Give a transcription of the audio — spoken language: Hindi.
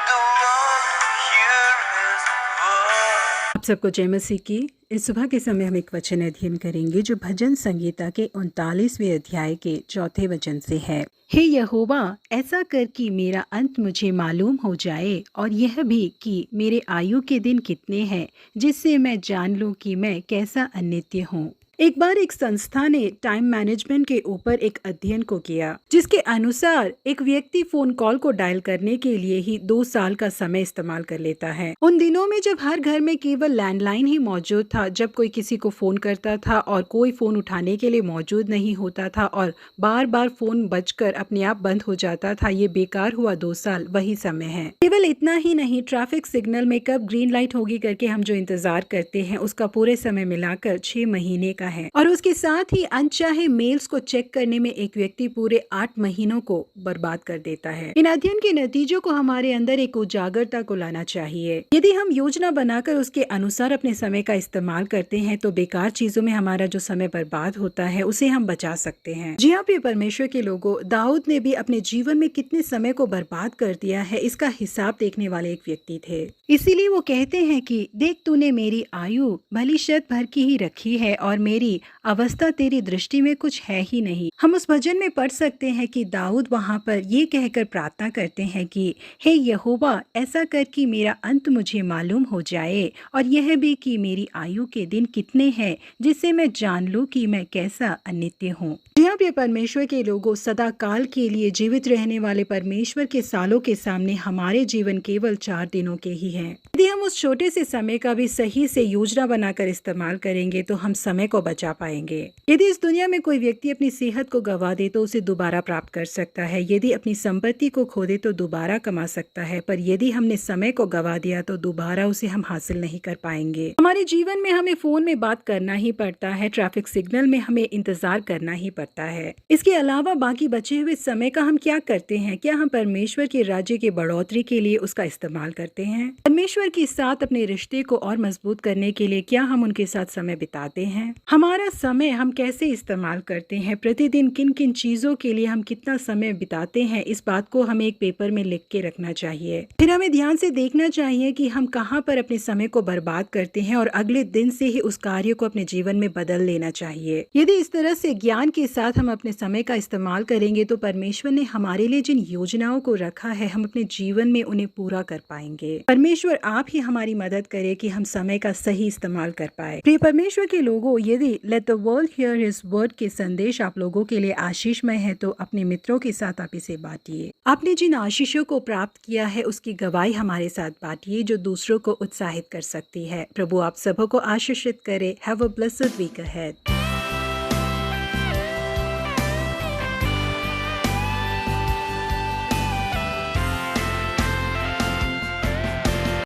the world hear his word. आप सबको जय मसीह की। इस सुबह के समय हम एक वचन अध्ययन करेंगे जो भजन संगीता के 39वें अध्याय के 4थे वचन से है। हे यहोवा, ऐसा कर कि मेरा अंत मुझे मालूम हो जाए और यह भी कि मेरे आयु के दिन कितने हैं, जिससे मैं जान लूं कि मैं कैसा अनित्य हूँ। एक बार एक संस्था ने टाइम मैनेजमेंट के ऊपर एक अध्ययन को किया, जिसके अनुसार एक व्यक्ति फोन कॉल को डायल करने के लिए ही 2 साल का समय इस्तेमाल कर लेता है। उन दिनों में जब हर घर में केवल लैंडलाइन ही मौजूद था, जब कोई किसी को फोन करता था और कोई फोन उठाने के लिए मौजूद नहीं होता था और बार बार फोन बजकर अपने आप बंद हो जाता था, ये बेकार हुआ 2 साल वही समय है। केवल इतना ही नहीं, ट्रैफिक सिग्नल में कब ग्रीन लाइट होगी करके हम जो इंतजार करते हैं, उसका पूरे समय मिलाकर 6 महीने का है। और उसके साथ ही अनचाहे मेल्स को चेक करने में एक व्यक्ति पूरे 8 महीनों को बर्बाद कर देता है। इन अध्ययन के नतीजों को हमारे अंदर एक उजागरता को लाना चाहिए। यदि हम योजना बनाकर उसके अनुसार अपने समय का इस्तेमाल करते हैं तो बेकार चीजों में हमारा जो समय बर्बाद होता है उसे हम बचा सकते हैं। जी हाँ प्रिय परमेश्वर के लोगों, दाऊद ने भी अपने जीवन में कितने समय को बर्बाद कर दिया है, इसका हिसाब देखने वाले एक व्यक्ति थे। इसीलिए वो कहते हैं कि देख, तूने मेरी आयु भली शत भर की ही रखी है और मेरी अवस्था तेरी दृष्टि में कुछ है ही नहीं। हम उस भजन में पढ़ सकते हैं कि दाऊद वहां पर ये कहकर प्रार्थना करते हैं कि हे यहोवा, ऐसा कर कि मेरा अंत मुझे मालूम हो जाए और यह भी कि मेरी आयु के दिन कितने हैं, जिससे मैं जान लूं कि मैं कैसा अनित्य हूँ। जहाँ पे परमेश्वर के लोगों, सदा काल के लिए जीवित रहने वाले परमेश्वर के सालों के सामने हमारे जीवन केवल 4 दिनों के ही हैं। यदि हम उस छोटे से समय का भी सही से योजना बनाकर इस्तेमाल करेंगे तो हम समय को बचा पाएंगे। यदि इस दुनिया में कोई व्यक्ति अपनी सेहत को गवा दे तो उसे दोबारा प्राप्त कर सकता है, यदि अपनी संपत्ति को खो दे तो दोबारा कमा सकता है, पर यदि हमने समय को गवा दिया तो दोबारा उसे हम हासिल नहीं कर पाएंगे। हमारे जीवन में हमें फोन में बात करना ही पड़ता है, ट्रैफिक सिग्नल में हमें इंतजार करना ही पड़ता है। इसके अलावा बाकी बचे हुए समय का हम क्या करते हैं? क्या हम परमेश्वर के राज्य की बढ़ोतरी के लिए उसका इस्तेमाल करते हैं? परमेश्वर के साथ अपने रिश्ते को और मजबूत करने के लिए क्या हम उनके साथ समय बिताते हैं? हमारा समय हम कैसे इस्तेमाल करते हैं? प्रतिदिन किन किन चीजों के लिए हम कितना समय बिताते हैं, इस बात को हमें एक पेपर में लिख के रखना चाहिए। फिर हमें ध्यान से देखना चाहिए कि हम कहाँ पर अपने समय को बर्बाद करते हैं और अगले दिन से ही उस कार्य को अपने जीवन में बदल लेना चाहिए। यदि इस तरह से ज्ञान के साथ हम अपने समय का इस्तेमाल करेंगे तो परमेश्वर ने हमारे लिए जिन योजनाओं को रखा है, हम अपने जीवन में उन्हें पूरा कर पाएंगे। परमेश्वर आप ही हमारी मदद करे कि हम समय का सही इस्तेमाल कर पाए। प्रिय परमेश्वर के लोगों, यदि let the world here his word के संदेश आप लोगों के लिए आशीषमय है तो अपने मित्रों के साथ आप इसे बांटिए। आपने जिन आशीषों को प्राप्त किया है उसकी गवाही हमारे साथ बांटिए, जो दूसरों को उत्साहित कर सकती है। प्रभु आप सबों को आशीषित करे। Have a blessed week ahead.